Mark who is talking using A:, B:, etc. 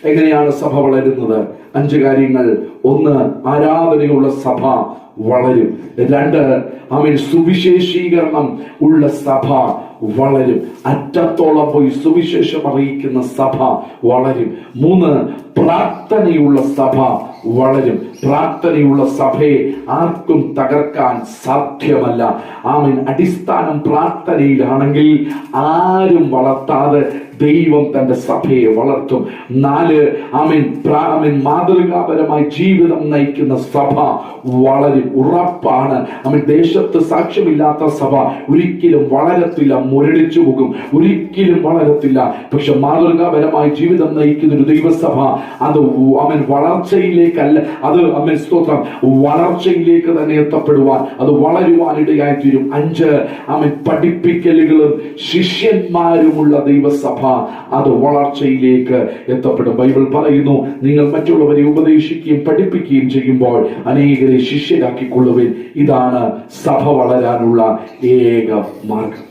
A: എങ്ങനെയാണ് സഭ വളരുന്നത്? 5 കാര്യങ്ങൾ. 1, ആരാധനയുള്ള സഭ വളരും. 2, സുവിശേഷീകരണം ഉള്ള സഭ വളരും. അറ്റത്തോളം പോയി സുവിശേഷം അറിയിക്കുന്ന സഭ വളരും. 3, പ്രാർത്ഥനയുള്ള സഭ വളരും. പ്രാർത്ഥനയുള്ള സഭയെ ആർക്കും തകർക്കാൻ സാധ്യമല്ല. അടിസ്ഥാനം പ്രാർത്ഥനയിലാണെങ്കിൽ ആരും വളർത്താതെ ദൈവം തന്റെ സഭയെ വളർത്തും. 4, മാതൃകാപരമായി ജീവിതം നയിക്കുന്ന സഭ വളരും. ഉറപ്പാണ്. ദേശത്ത് സാക്ഷ്യമില്ലാത്ത സഭ ഒരിക്കലും വളരത്തില്ല, മുരടിച്ചു പോകും, ഒരിക്കലും വളരത്തില്ല. പക്ഷെ മാതൃകാപരമായി ജീവിതം നയിക്കുന്ന ഒരു ദൈവസഭ അത് വളർച്ചയിലേക്കല്ല, അത് സ്തോത്രം, വളർച്ചയിലേക്ക് തന്നെ എത്തപ്പെടുവാൻ, അത് വളരുവാനിടയായി തീരും. 5, പഠിപ്പിക്കലുകളും ശിഷ്യന്മാരുമുള്ള ദൈവസഭ അത് വളർച്ചയിലേക്ക് എത്തപ്പെടും. ബൈബിൾ പറയുന്നു, നിങ്ങൾ മറ്റുള്ളവരെ ഉപദേശിക്കുകയും പഠിപ്പിക്കുകയും ചെയ്യുമ്പോൾ അനേകരെ ശിഷ്യരാക്കിക്കൊള്ളുവിൻ. ഇതാണ് സഭ വളരാനുള്ള ഏക മാർഗം.